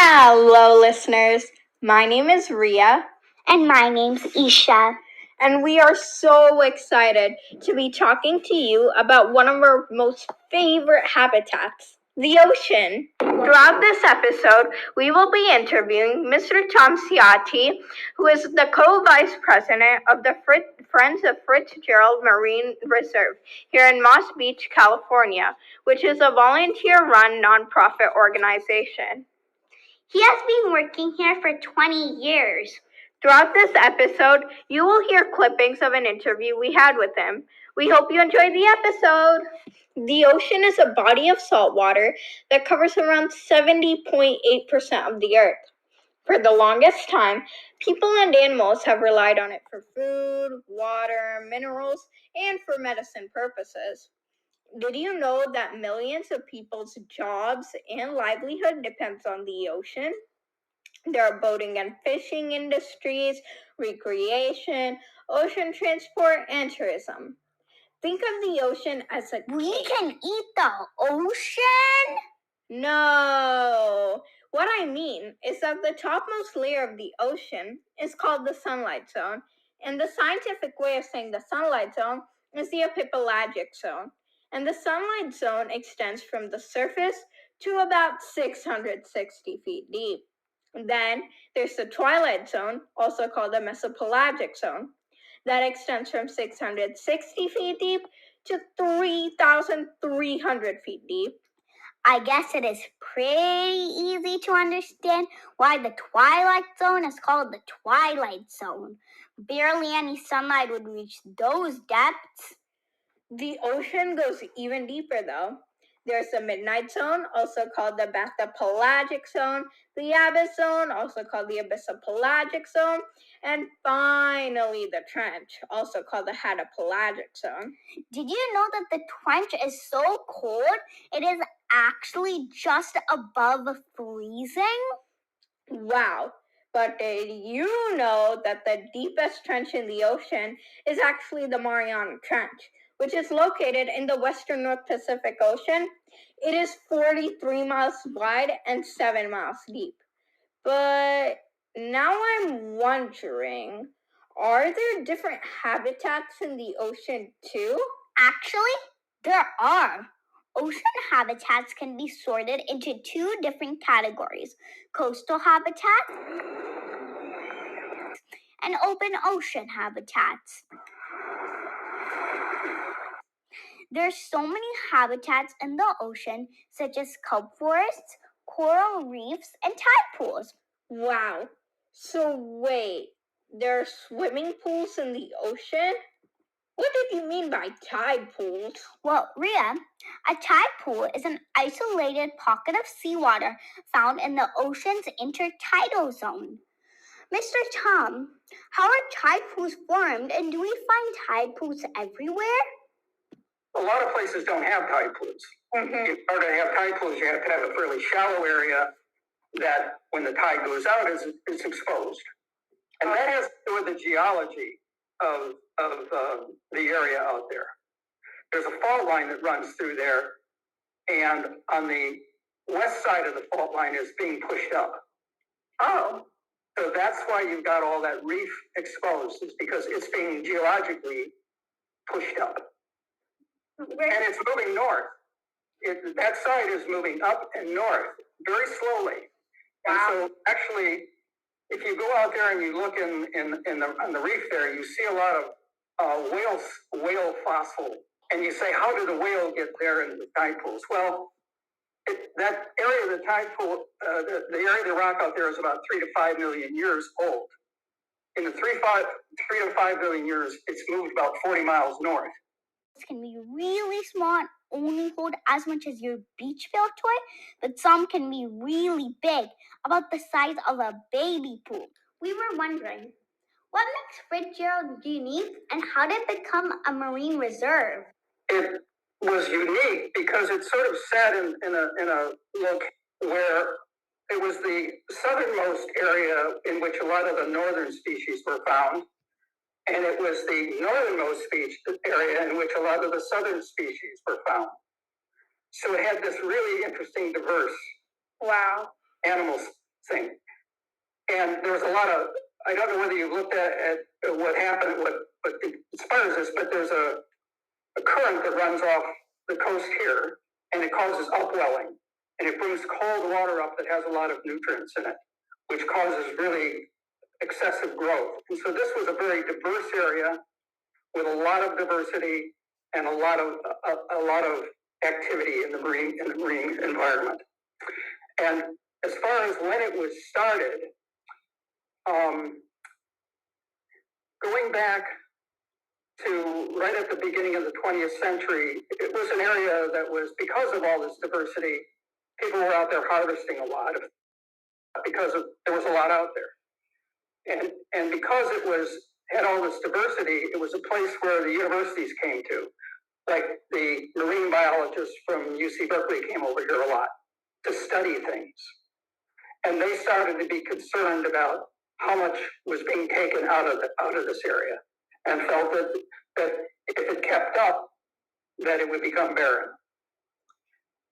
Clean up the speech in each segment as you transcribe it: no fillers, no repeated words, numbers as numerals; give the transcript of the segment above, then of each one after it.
Hello, listeners. My name is Ria. And my name's Isha. And we are so excited to be talking to you about one of our most favorite habitats, the ocean. Throughout this episode, we will be interviewing Mr. Tom Ciatti, who is the co-vice president of the Friends of Fitzgerald Marine Reserve here in Moss Beach, California, which is a volunteer-run nonprofit organization. He has been working here for 20 years. Throughout this episode, you will hear clippings of an interview we had with him. We hope you enjoy the episode. The ocean is a body of salt water that covers around 70.8% of the earth. For the longest time, people and animals have relied on it for food, water, minerals, and for medicine purposes. Did you know that millions of people's jobs and livelihood depends on the ocean? There are boating and fishing industries, recreation, ocean transport, and tourism. Think of the ocean as a We cake. can eat the ocean? No. What I mean is that the topmost layer of the ocean is called the sunlight zone, and the scientific way of saying the sunlight zone is the epipelagic zone. And the sunlight zone extends from the surface to about 660 feet deep. Then there's the twilight zone, also called the mesopelagic zone, that extends from 660 feet deep to 3,300 feet deep. I guess it is pretty easy to understand why the twilight zone is called the twilight zone. Barely any sunlight would reach those depths. The ocean goes even deeper though. There's the midnight zone, also called the bathypelagic zone, the abyss zone, also called the abyssopelagic zone, and finally the trench, also called the hadopelagic zone. Did you know that the trench is so cold, it is actually just above freezing? Wow. But did you know that the deepest trench in the ocean is actually the Mariana Trench, which is located in the western North Pacific Ocean? It is 43 miles wide and 7 miles deep. But now I'm wondering, are there different habitats in the ocean too? Actually, there are. Ocean habitats can be sorted into two different categories: coastal habitats and open ocean habitats. There's so many habitats in the ocean, such as kelp forests, coral reefs, and tide pools. Wow. So wait, there are swimming pools in the ocean? What did you mean by tide pools? Well, Ria, a tide pool is an isolated pocket of seawater found in the ocean's intertidal zone. Mr. Tom, how are tide pools formed, and do we find tide pools everywhere? A lot of places don't have tide pools. In order to have tide pools, you have to have a fairly shallow area that, when the tide goes out, is exposed. And that has to do with the geology of the area out there. There's a fault line that runs through there, and on the west side of the fault line is being pushed up. Oh. So that's why you've got all that reef exposed, is because it's being geologically pushed up. And it's moving north. That side is moving up and north very slowly. Wow. And so actually, if you go out there and you look on the reef there, you see a lot of whale fossil. And you say, how did the whale get there in the tide pools? Well, that area of the tide pool, the area of the rock out there is about 3 to 5 million years old. In the 3 to 5 million years, it's moved about 40 miles north. This can be really small and only hold as much as your beach ball toy, but some can be really big, about the size of a baby pool. We were wondering, what makes Fitzgerald unique, and how did it become a marine reserve? It was unique because it sort of sat in a look where it was the southernmost area in which a lot of the northern species were found, and it was the northernmost area in which a lot of the southern species were found. So it had this really interesting, diverse animal thing. And there's a lot of, I don't know whether you've looked at what happened, what inspires this, but there's a current that runs off the coast here, and it causes upwelling. And it brings cold water up that has a lot of nutrients in it, which causes really excessive growth. And so this was a very diverse area with a lot of diversity and a lot of activity in the marine environment. And as far as when it was started, going back to right at the beginning of the 20th century, it was an area that was, because of all this diversity, people were out there harvesting a lot because there was a lot out there. And because it had all this diversity, it was a place where the universities came to. Like the marine biologists from UC Berkeley came over here a lot to study things. And they started to be concerned about how much was being taken out of this area, and felt that if it kept up, that it would become barren.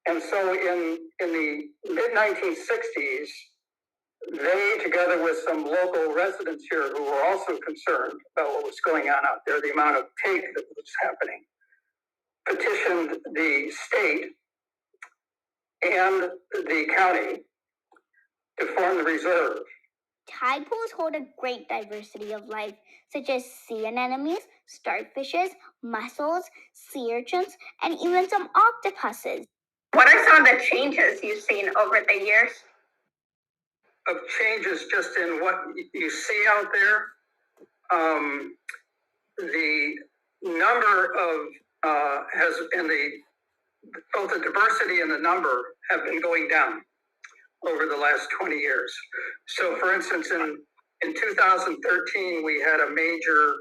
And so in the mid-1960s, they, together with some local residents here who were also concerned about what was going on out there, the amount of take that was happening, petitioned the state and the county to form the reserve. Tide pools hold a great diversity of life, such as sea anemones, starfishes, mussels, sea urchins, and even some octopuses. What are some of the changes you've seen over the years? Of changes just in what you see out there. The number of both the diversity and the number have been going down over the last 20 years. So for instance, in 2013, we had a major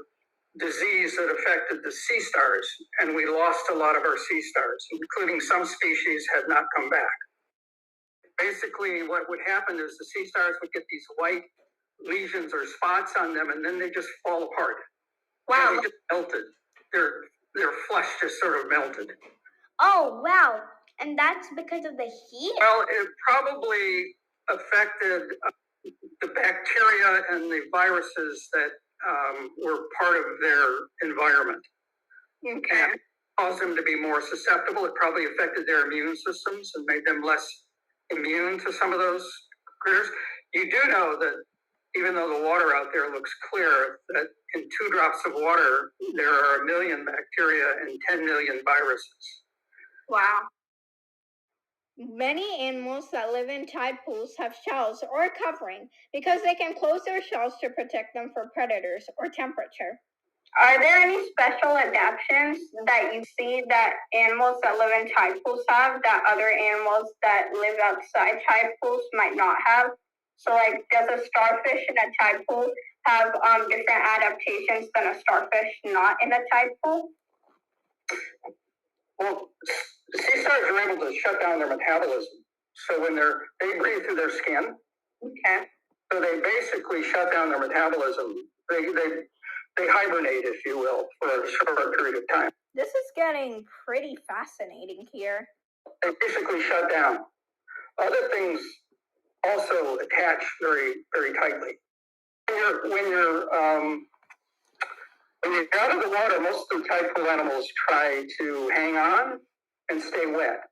disease that affected the sea stars, and we lost a lot of our sea stars, including some species had not come back. Basically, what would happen is the sea stars would get these white lesions or spots on them, and then they just fall apart. Wow. And they just melted. Their flesh just sort of melted. Oh, wow. And that's because of the heat? Well, it probably affected the bacteria and the viruses that were part of their environment. Okay. And caused them to be more susceptible. It probably affected their immune systems and made them less immune to some of those critters. You do know that even though the water out there looks clear, that in 2 drops of water, there are 1 million bacteria and 10 million viruses. Wow. Many animals that live in tide pools have shells or a covering because they can close their shells to protect them from predators or temperature. Are there any special adaptations that you see that animals that live in tide pools have that other animals that live outside tide pools might not have? So, like, does a starfish in a tide pool have different adaptations than a starfish not in a tide pool? Well, sea stars are able to shut down their metabolism. So when they breathe through their skin. Okay. So they basically shut down their metabolism. They hibernate, if you will, for a short period of time. This is getting pretty fascinating here. They basically shut down. Other things also attach very, very tightly. When you're out of the water, most of the tide pool animals try to hang on and stay wet.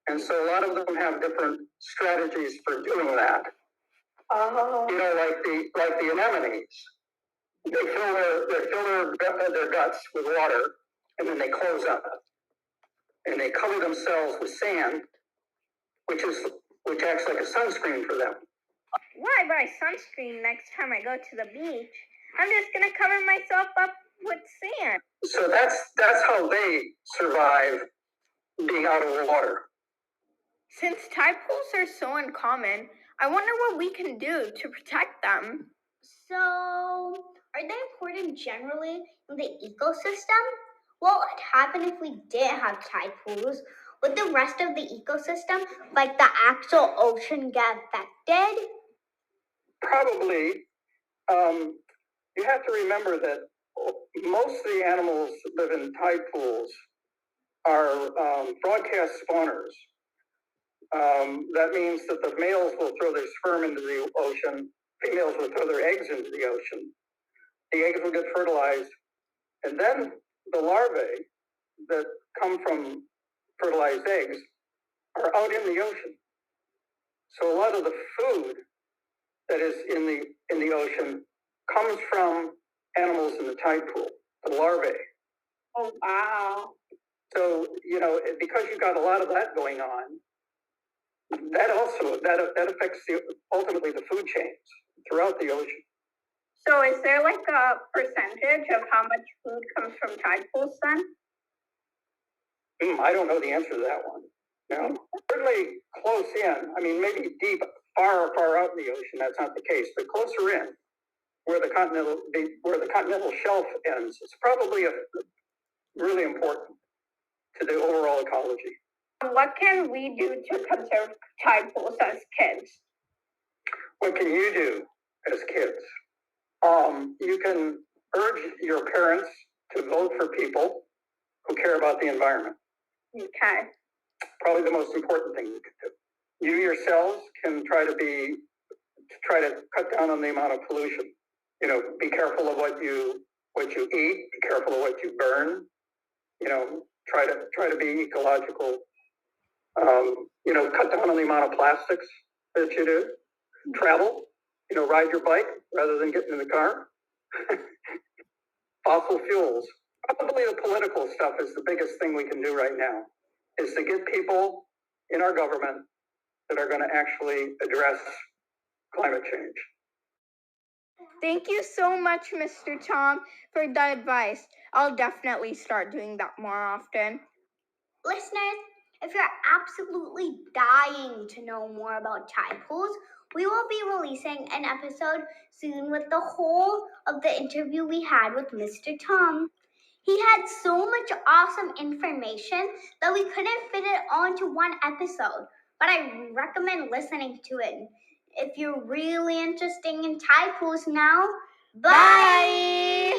And so a lot of them have different strategies for doing that. Oh. You know, like the anemones. They fill their guts with water, and then they close up. And they cover themselves with sand, which acts like a sunscreen for them. Why buy sunscreen next time I go to the beach? I'm just gonna cover myself up with sand. So that's how they survive being out of the water. Since tide pools are so uncommon, I wonder what we can do to protect them. So, are they important generally in the ecosystem? What would happen if we didn't have tide pools? Would the rest of the ecosystem, like the actual ocean, get affected? Probably. You have to remember that most of the animals that live in tide pools are broadcast spawners. That means that the males will throw their sperm into the ocean, females will throw their eggs into the ocean. The eggs will get fertilized, and then the larvae that come from fertilized eggs are out in the ocean. So a lot of the food that is in the ocean comes from animals in the tide pool, the larvae. Oh, wow. So, because you've got a lot of that going on, that affects ultimately the food chains throughout the ocean. So is there like a percentage of how much food comes from tide pools then? I don't know the answer to that one. No, certainly close in. I mean, maybe deep, far out in the ocean, that's not the case. But closer in, where the continental shelf ends, it's probably really important to the overall ecology. What can we do to conserve tide pools as kids? What can you do as kids? You can urge your parents to vote for people who care about the environment. Okay. Probably the most important thing you can do. You yourselves can try to cut down on the amount of pollution. Be careful of what you eat. Be careful of what you burn. Try to be ecological. Cut down on the amount of plastics that you do. Travel. Ride your bike rather than getting in the car. Fossil fuels. Probably the political stuff is the biggest thing we can do right now, is to get people in our government that are going to actually address climate change. Thank you so much, Mr. Tom, for the advice. I'll definitely start doing that more often. Listeners, if you're absolutely dying to know more about tide pools, we will be releasing an episode soon with the whole of the interview we had with Mr. Tom. He had so much awesome information that we couldn't fit it onto one episode, but I recommend listening to it if you're really interested in tide pools now. Bye!